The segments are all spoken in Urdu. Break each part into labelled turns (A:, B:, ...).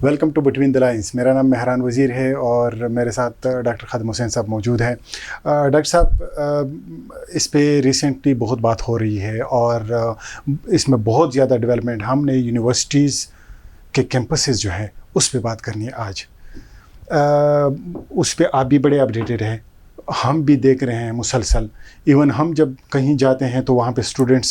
A: Welcome to between the lines. میرا نام مہران وزیر ہے اور میرے ساتھ ڈاکٹر خادم حسین صاحب موجود ہیں. ڈاکٹر صاحب, اس پہ ریسنٹلی بہت بات ہو رہی ہے اور اس میں بہت زیادہ ڈیولپمنٹ. ہم نے یونیورسٹیز کے کیمپسز جو ہیں اس پہ بات کرنی ہے آج. اس پہ آپ بھی بڑے اپڈیٹڈ ہیں, ہم بھی دیکھ رہے ہیں مسلسل. ایون ہم جب کہیں جاتے ہیں تو وہاں پہ اسٹوڈنٹس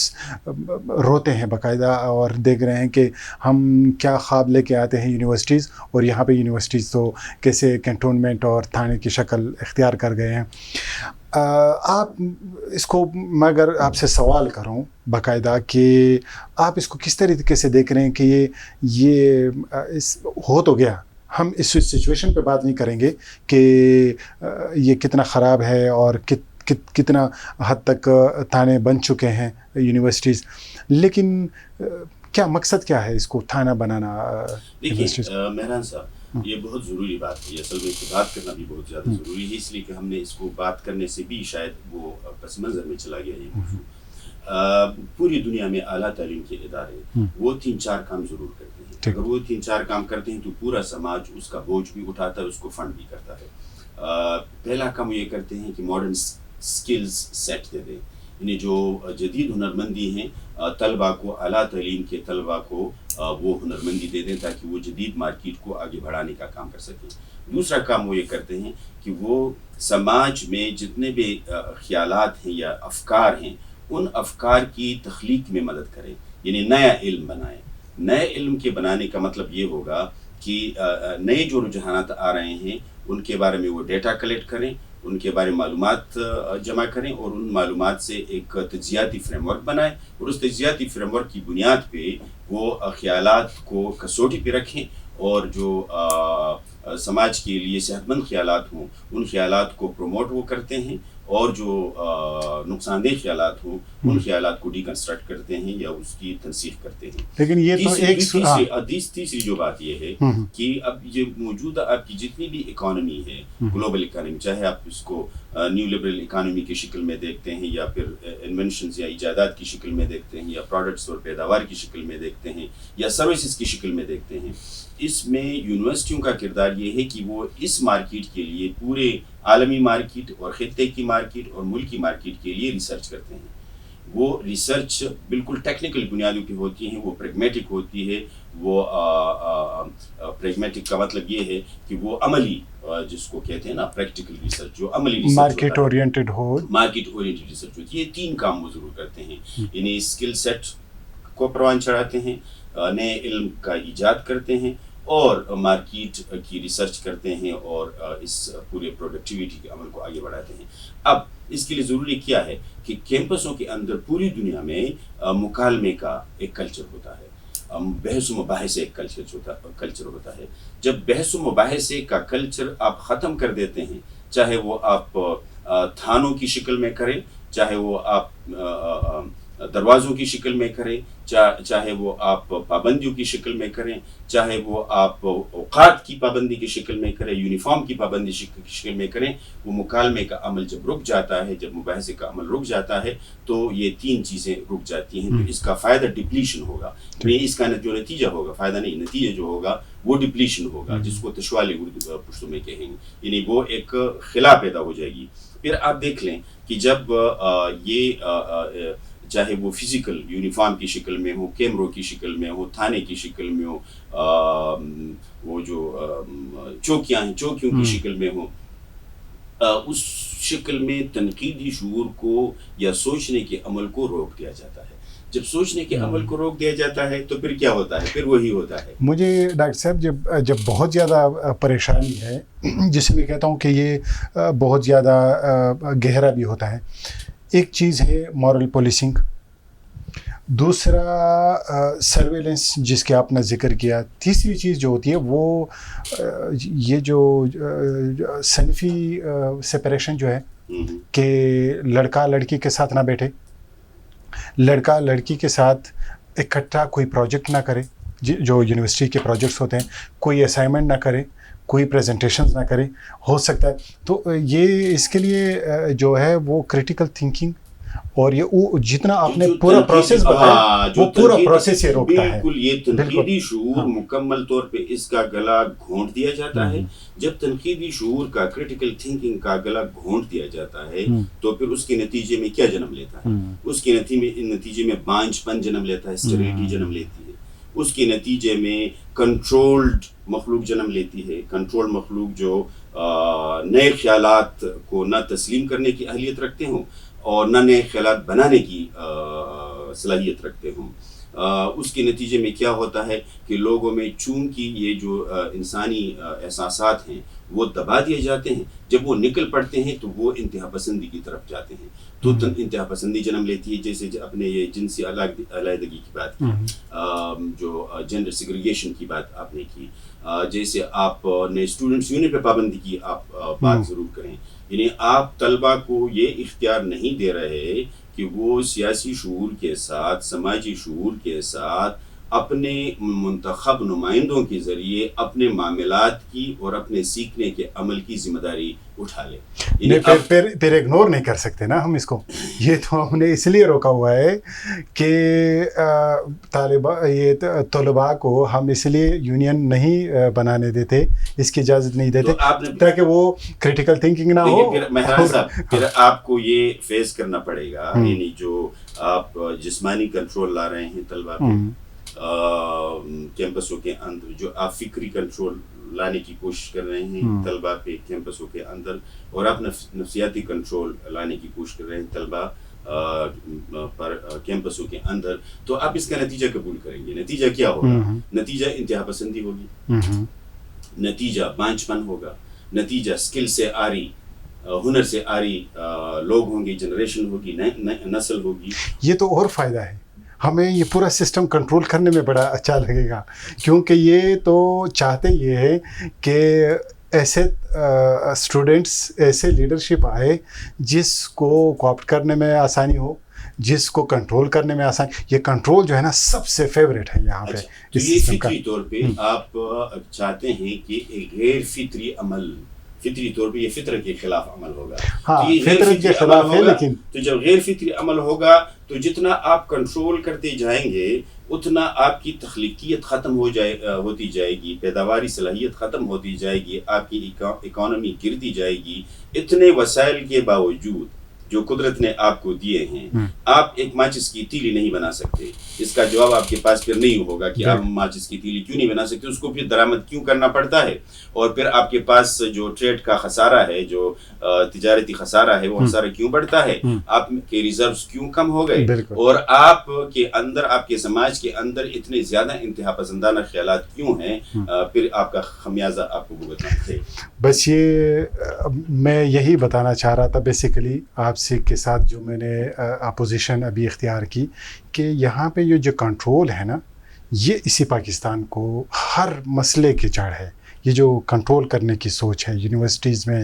A: روتے ہیں باقاعدہ اور دیکھ رہے ہیں کہ ہم کیا خواب لے کے آتے ہیں یونیورسٹیز, اور یہاں پہ یونیورسٹیز تو کیسے کنٹونمنٹ اور تھانے کی شکل اختیار کر گئے ہیں. آپ اس کو, میں اگر آپ سے سوال کروں باقاعدہ کہ آپ اس کو کس طریقے سے دیکھ رہے ہیں کہ یہ ہو تو گیا, ہم اس سچویشن پہ بات نہیں کریں گے کہ یہ کتنا خراب ہے اور کتنا حد تک تھانے بن چکے ہیں یونیورسٹیز, لیکن کیا مقصد کیا ہے اس کو تھانہ بنانا یونیورسٹیز؟
B: مہران صاحب, یہ بہت ضروری بات ہے. اصل میں اس کو بات کرنا بھی بہت زیادہ ضروری ہے, اس لیے کہ ہم نے اس کو بات کرنے سے بھی شاید وہ پس منظر میں چلا گیا یہ موضوع. پوری دنیا میں اعلیٰ تعلیم کے ادارے وہ 3-4 کام ضرور کرتے ہیں. اگر وہ 3-4 کام کرتے ہیں تو پورا سماج اس کا بوجھ بھی اٹھاتا ہے, اس کو فنڈ بھی کرتا ہے. پہلا کام یہ کرتے ہیں کہ ماڈرن سکلز سیٹ دے دیں, یعنی جو جدید ہنرمندی ہیں طلباء کو, اعلیٰ تعلیم کے طلباء کو وہ ہنرمندی دے دیں تاکہ وہ جدید مارکیٹ کو آگے بڑھانے کا کام کر سکیں. دوسرا کام وہ یہ کرتے ہیں کہ وہ سماج میں جتنے بھی خیالات ہیں یا افکار ہیں ان افکار کی تخلیق میں مدد کریں, یعنی نیا علم بنائیں. نئے علم کے بنانے کا مطلب یہ ہوگا کہ نئے جو رجحانات آ رہے ہیں ان کے بارے میں وہ ڈیٹا کلیکٹ کریں, ان کے بارے میں معلومات جمع کریں اور ان معلومات سے ایک تجزیاتی فریم ورک بنائیں, اور اس تجزیاتی فریم ورک کی بنیاد پہ وہ خیالات کو کسوٹی پہ رکھیں, اور جو سماج کے لیے صحت مند خیالات ہوں ان خیالات کو پروموٹ وہ کرتے ہیں, اور جو نقصان دہ خیالات ہوں ان خیالات کو ڈی کنسٹرکٹ کرتے ہیں یا اس کی تنسیخ کرتے ہیں.
A: لیکن یہ تو ایک
B: تیسری جو بات یہ ہے کہ اب یہ موجودہ آپ کی جتنی بھی اکانومی ہے, گلوبل اکانومی, چاہے آپ اس کو نیو لبرل اکانومی کی شکل میں دیکھتے ہیں یا پھر انوینشنز یا ایجادات کی شکل میں دیکھتے ہیں یا پروڈکٹس اور پیداوار کی شکل میں دیکھتے ہیں یا سروسز کی شکل میں دیکھتے ہیں, اس میں یونیورسٹیوں کا کردار یہ ہے کہ وہ اس مارکیٹ کے لیے پورے عالمی مارکیٹ اور خطے کی مارکیٹ اور ملکی مارکیٹ کے لیے ریسرچ کرتے ہیں. وہ ریسرچ بالکل ٹیکنیکل بنیادوں پہ ہوتی ہیں, وہ پریگمیٹک ہوتی ہے. وہ پریگمیٹک کا مطلب یہ ہے کہ وہ عملی, جس کو کہتے ہیں نا پریکٹیکل ریسرچ, جو عملی ریسرچ
A: مارکیٹ اورینٹڈ ہو,
B: مارکیٹ اورینٹڈ ریسرچ ہوتی ہے. یہ 3 کام وہ ضرور کرتے ہیں, یعنی اسکل سیٹ کو پروان چڑھاتے ہیں, نئے علم کا ایجاد کرتے ہیں اور مارکیٹ کی ریسرچ کرتے ہیں اور اس پورے پروڈکٹیویٹی کے عمل کو آگے بڑھاتے ہیں. اب اس کے لیے ضروری کیا ہے کہ کیمپسوں کے اندر پوری دنیا میں مکالمے کا ایک کلچر ہوتا ہے, بحث و مباحثے ایک کلچر ہوتا ہے. جب بحث و مباحثے کا کلچر آپ ختم کر دیتے ہیں, چاہے وہ آپ تھانوں کی شکل میں کریں, چاہے وہ آپ دروازوں کی شکل میں کریں, چاہے وہ آپ پابندیوں کی شکل میں کریں, چاہے وہ آپ اوقات کی پابندی کی شکل میں کریں, یونیفارم کی پابندی کی شکل میں کریں, وہ مکالمے کا عمل جب رک جاتا ہے, جب مباحثے کا عمل رک جاتا ہے تو یہ 3 چیزیں رک جاتی ہیں. تو اس کا فائدہ ڈپلیشن ہوگا, اس کا جو نتیجہ ہوگا, فائدہ نہیں, نتیجہ جو ہوگا وہ ڈپلیشن ہوگا, جس کو تشوالی اردو پشتو میں کہیں گے, یعنی وہ ایک خلا پیدا ہو جائے گی. پھر آپ دیکھ لیں کہ جب یہ چاہے وہ فزیکل یونیفارم کی شکل میں ہو, کیمروں کی شکل میں ہو, تھانے کی شکل میں ہو, وہ جو چوکیاں ہیں چوکیوں کی شکل میں ہو, اس شکل میں تنقیدی شعور کو یا سوچنے کے عمل کو روک دیا جاتا ہے. جب سوچنے کے عمل کو روک دیا جاتا ہے تو پھر کیا ہوتا ہے, پھر وہی ہوتا ہے.
A: مجھے ڈاکٹر صاحب جب بہت زیادہ پریشانی ہے, جسے میں کہتا ہوں کہ یہ بہت زیادہ گہرا بھی ہوتا ہے, ایک چیز ہے مورل پولیسنگ, دوسرا سرویلنس جس کے آپ نے ذکر کیا, تیسری چیز جو ہوتی ہے وہ یہ جو صنفی سپریشن جو ہے کہ لڑکا لڑکی کے ساتھ نہ بیٹھے, لڑکا لڑکی کے ساتھ اکٹھا کوئی پروجیکٹ نہ کرے, جو یونیورسٹی کے پروجیکٹس ہوتے ہیں, کوئی اسائنمنٹ نہ کرے, کوئی پریزنٹیشنز نہ کرے, ہو سکتا ہے. تو یہ اس کے لیے جو ہے وہ کریٹیکل تھنکنگ اور یہ جتنا آپ نے پورا پروسیس بتایا وہ پورا پروسیس یہ روکتا ہے.
B: بالکل یہ تنقیدی شعور مکمل طور پہ اس کا گلا گھونٹ دیا جاتا ہے. جب تنقیدی شعور کا کریٹیکل تھنکنگ کا گلا گھونٹ دیا جاتا ہے تو پھر اس کے نتیجے میں کیا جنم لیتا ہے؟ اس کے نتیجے میں بانجھ پن جنم لیتا ہے, اسٹیریٹی جنم لیتی ہے. اس کے نتیجے میں کنٹرولڈ مخلوق جنم لیتی ہے. کنٹرول مخلوق جو نئے خیالات کو نہ تسلیم کرنے کی اہلیت رکھتے ہوں اور نہ نئے خیالات بنانے کی صلاحیت رکھتے ہوں. اس کے نتیجے میں کیا ہوتا ہے کہ لوگوں میں چونکہ یہ جو انسانی احساسات ہیں وہ دبا دیے جاتے ہیں, جب وہ نکل پڑتے ہیں تو وہ انتہا پسندی کی طرف جاتے ہیں. تو انتہا پسندی جنم لیتی ہے. جیسے اپنے یہ جنسی علیحدگی کی بات کی, جو جینڈر سیگریگیشن کی بات آپ نے کی, جیسے آپ نے اسٹوڈنٹس یونین پہ پابندی کی آپ بات ضرور کریں. یعنی آپ طلبہ کو یہ اختیار نہیں دے رہے کہ وہ سیاسی شعور کے ساتھ, سماجی شعور کے ساتھ اپنے منتخب نمائندوں کے ذریعے اپنے معاملات کی اور اپنے سیکھنے کے عمل کی ذمہ داری اٹھا لیں.
A: پھر اگنور نہیں کر سکتے نا ہم اس کو. یہ تو ہم نے اس لیے روکا ہوا ہے کہ طلباء کو ہم اس لیے یونین نہیں بنانے دیتے, اس کی اجازت نہیں دیتے تاکہ وہ کریٹیکل تھنکنگ نہ ہو.
B: مہراج صاحب پھر آپ کو یہ فیس کرنا پڑے گا, یعنی جو آپ جسمانی کنٹرول لا رہے ہیں طلباء پہ کیمپسوں کے اندر, جو آپ فکری کنٹرول لانے کی کوشش کر رہے ہیں طلباء پہ کیمپسوں کے اندر, اور آپ نفسیاتی کنٹرول لانے کی کوشش کر رہے ہیں طلباء پر کیمپسوں کے اندر, تو آپ اس کا نتیجہ قبول کریں گے. نتیجہ کیا ہوگا؟ نتیجہ انتہا پسندی ہوگی, نتیجہ بانجھ پن ہوگا, نتیجہ اسکل سے آری, ہنر سے آری لوگ ہوں گے, جنریشن ہوگی, نسل ہوگی. یہ
A: تو اور فائدہ ہے ہمیں, یہ پورا سسٹم کنٹرول کرنے میں بڑا اچھا لگے گا, کیونکہ یہ تو چاہتے یہ ہے کہ ایسے اسٹوڈنٹس, ایسے لیڈرشپ آئے جس کو کوآپٹ کرنے میں آسانی ہو, جس کو کنٹرول کرنے میں آسانی. یہ کنٹرول جو ہے نا سب سے فیوریٹ ہے یہاں پہ.
B: تو یہ فطری طور پہ آپ چاہتے ہیں کہ ایک غیر فطری عمل, فطری طور پہ یہ فطرت کے خلاف عمل ہوگا.
A: ہاں فطرت کے خلاف ہے, لیکن
B: تو جب غیر فطری عمل ہوگا تو جتنا آپ کنٹرول کرتے جائیں گے اتنا آپ کی تخلیقیت ختم ہوتی جائے گی, پیداواری صلاحیت ختم ہوتی جائے گی, آپ کی اکانومی گرتی جائے گی. اتنے وسائل کے باوجود جو قدرت نے آپ کو دیے ہیں, آپ ایک ماچس کی تیلی نہیں بنا سکتے. اس کا جواب آپ کے پاس پھر نہیں ہوگا کہ آپ ماچس کی تیلی کیوں نہیں بنا سکتے, اس کو پھر درآمد کیوں کرنا پڑتا ہے, اور پھر آپ کے پاس جو ٹریڈ کا خسارہ ہے, جو تجارتی خسارہ ہے, وہ خسارہ کیوں بڑھتا ہے, آپ کے ریزروز کیوں کم ہو گئے, اور آپ کے اندر, آپ کے سماج کے اندر اتنے زیادہ انتہا پسندانہ خیالات کیوں ہیں, پھر آپ کا خمیازہ آپ کو بھگتنا ہے.
A: بس یہ میں یہی بتانا چاہ رہا تھا بیسیکلی آپ سے کے ساتھ جو میں نے اپوزیشن ابھی اختیار کی, کہ یہاں پہ یہ جو کنٹرول ہے نا, یہ اسی پاکستان کو ہر مسئلے کی جڑ ہے. یہ جو کنٹرول کرنے کی سوچ ہے یونیورسٹیز میں,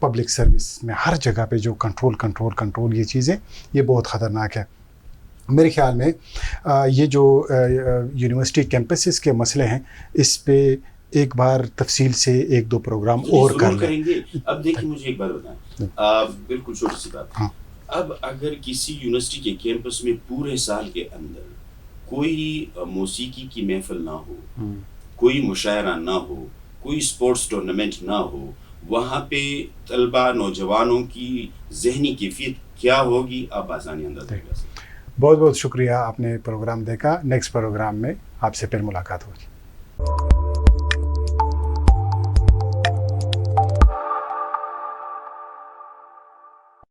A: پبلک سروس میں, ہر جگہ پہ جو کنٹرول یہ چیزیں, یہ بہت خطرناک ہے. میرے خیال میں یہ جو یونیورسٹی کیمپسز کے مسئلے ہیں, اس پہ ایک بار تفصیل سے 1-2 پروگرام اور
B: کریں گے. اب دیکھیں مجھے ایک بات بتائیں, بالکل چھوٹی سی بات. اب اگر کسی یونیورسٹی کے کیمپس میں پورے سال کے اندر کوئی موسیقی کی محفل نہ ہو, کوئی مشاعرہ نہ ہو, کوئی اسپورٹس ٹورنامنٹ نہ ہو, وہاں پہ طلبہ نوجوانوں کی ذہنی کیفیت کیا ہوگی آپ آسانی اندازہ لگا سکتے.
A: بہت بہت شکریہ, آپ نے پروگرام دیکھا. نیکسٹ پروگرام میں آپ سے پھر ملاقات ہوگی.